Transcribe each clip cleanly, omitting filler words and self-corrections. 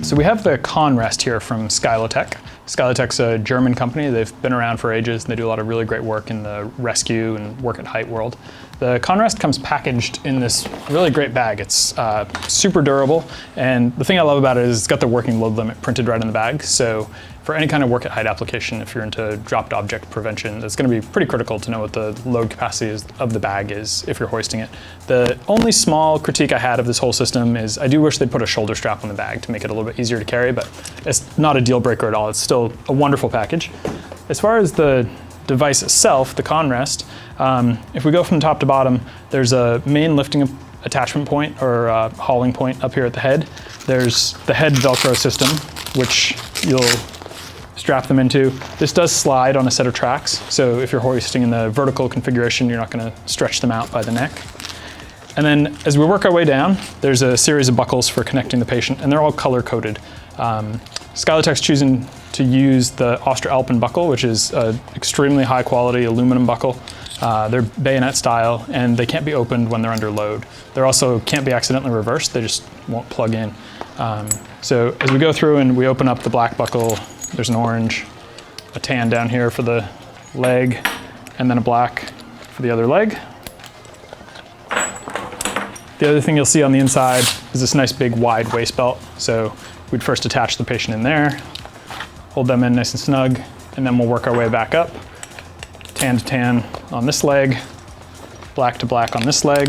So we have the Conrest here from Skylotec. Skylotec's a German company. They've been around for ages and they do a lot of really great work in the rescue and work at height world. The Conrest comes packaged in this really great bag. It's super durable, and the thing I love about it is it's got the working load limit printed right in the bag. So for any kind of work at height application, if you're into dropped object prevention, it's going to be pretty critical to know what the load capacity of the bag is if you're hoisting it. The only small critique I had of this whole system is I do wish they'd put a shoulder strap on the bag to make it a little bit easier to carry, but it's not a deal breaker at all. It's still a wonderful package. As far as the device itself, the Conrest, if we go from top to bottom, there's a main lifting attachment point or hauling point up here at the head. There's the head Velcro system, which you'll strap them into. This does slide on a set of tracks, so if you're hoisting in the vertical configuration, you're not going to stretch them out by the neck. And then as we work our way down, there's a series of buckles for connecting the patient, and they're all color-coded. Skylotec's choosing to use the Alpen buckle, which is an extremely high-quality aluminum buckle. They're bayonet style, and they can't be opened when they're under load. They also can't be accidentally reversed. They just won't plug in. So as we go through and we open up the black buckle, there's an orange, a tan down here for the leg, and then a black for the other leg. The other thing you'll see on the inside is this nice big wide waist belt. So we'd first attach the patient in there, hold them in nice and snug, and then we'll work our way back up. Tan to tan on this leg, black to black on this leg.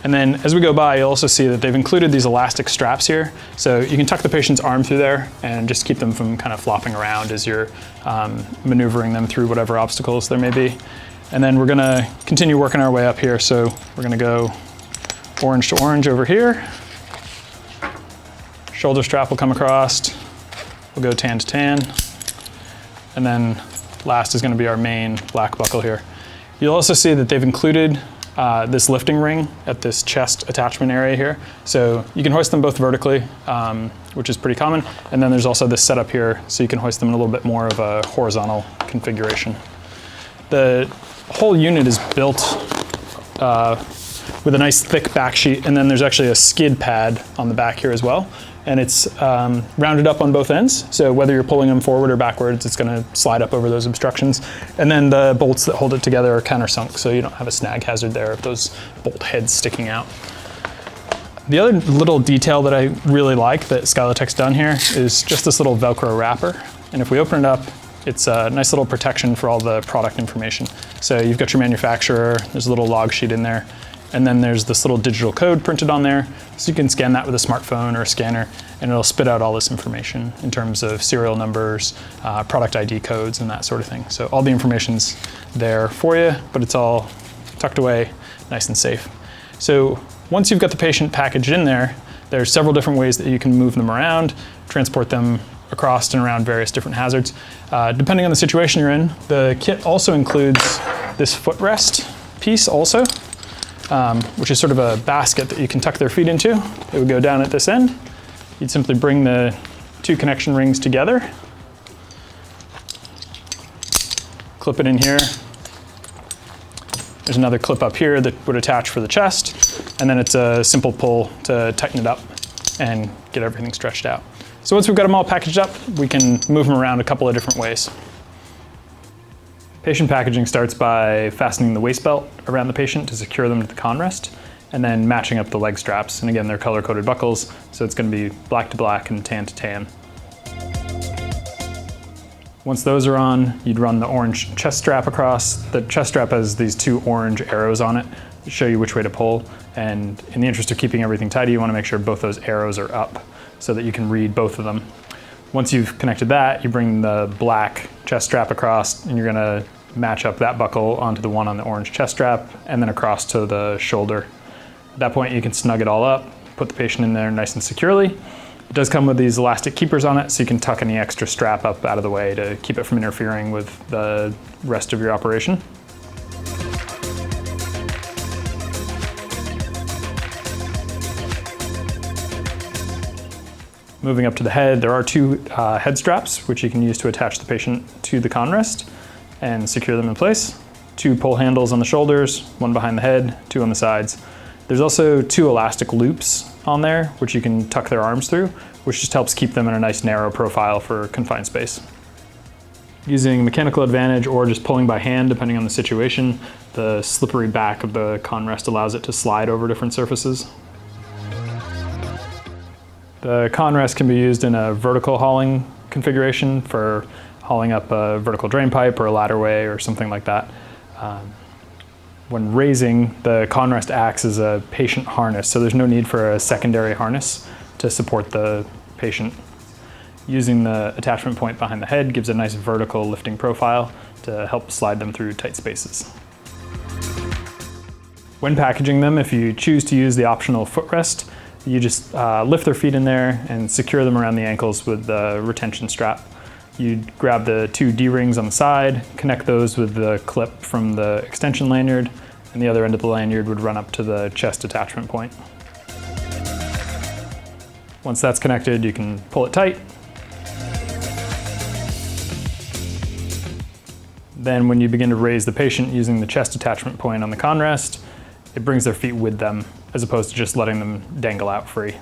And then as we go by, you'll also see that they've included these elastic straps here. So you can tuck the patient's arm through there and just keep them from kind of flopping around as you're maneuvering them through whatever obstacles there may be. And then we're gonna continue working our way up here. So we're gonna go orange to orange over here. Shoulder strap will come across. We'll go tan to tan. And then last is gonna be our main black buckle here. You'll also see that they've included this lifting ring at this chest attachment area here. So you can hoist them both vertically, which is pretty common. And then there's also this setup here, so you can hoist them in a little bit more of a horizontal configuration. The whole unit is built with a nice thick back sheet, and then there's actually a skid pad on the back here as well. And it's rounded up on both ends, so whether you're pulling them forward or backwards, it's gonna slide up over those obstructions. And then the bolts that hold it together are countersunk, so you don't have a snag hazard there of those bolt heads sticking out. The other little detail that I really like that Skylotec's done here is just this little Velcro wrapper. And if we open it up, it's a nice little protection for all the product information. So you've got your manufacturer, there's a little log sheet in there, and then there's this little digital code printed on there. So you can scan that with a smartphone or a scanner, and it'll spit out all this information in terms of serial numbers, product ID codes, and that sort of thing. So all the information's there for you, but it's all tucked away, nice and safe. So once you've got the patient packaged in there, there's several different ways that you can move them around, transport them across and around various different hazards. Depending on the situation you're in, the kit also includes this footrest piece also, which is sort of a basket that you can tuck their feet into. It would go down at this end. You'd simply bring the two connection rings together, clip it in here. There's another clip up here that would attach for the chest, and then it's a simple pull to tighten it up and get everything stretched out. So once we've got them all packaged up, we can move them around a couple of different ways. Patient packaging starts by fastening the waist belt around the patient to secure them to the Conrest, and then matching up the leg straps. And again, they're color-coded buckles, so it's going to be black to black and tan to tan. Once those are on, you'd run the orange chest strap across. The chest strap has these two orange arrows on it to show you which way to pull. And in the interest of keeping everything tidy, you want to make sure both those arrows are up so that you can read both of them. Once you've connected that, you bring the black chest strap across, and you're going to match up that buckle onto the one on the orange chest strap, and then across to the shoulder. At that point, you can snug it all up, put the patient in there nice and securely. It does come with these elastic keepers on it, so you can tuck any extra strap up out of the way to keep it from interfering with the rest of your operation. Moving up to the head, there are two head straps, which you can use to attach the patient to the Conrest and secure them in place. Two pull handles on the shoulders, one behind the head, two on the sides. There's also two elastic loops on there, which you can tuck their arms through, which just helps keep them in a nice narrow profile for confined space. Using mechanical advantage or just pulling by hand, depending on the situation, the slippery back of the Conrest allows it to slide over different surfaces. The Conrest can be used in a vertical hauling configuration for hauling up a vertical drain pipe or a ladderway or something like that. When raising, the Conrest acts as a patient harness, so there's no need for a secondary harness to support the patient. Using the attachment point behind the head gives a nice vertical lifting profile to help slide them through tight spaces. When packaging them, if you choose to use the optional footrest, you just lift their feet in there and secure them around the ankles with the retention strap. You'd grab the two D-rings on the side, connect those with the clip from the extension lanyard, and the other end of the lanyard would run up to the chest attachment point. Once that's connected, you can pull it tight. Then when you begin to raise the patient using the chest attachment point on the Conrest, it brings their feet with them, as opposed to just letting them dangle out free.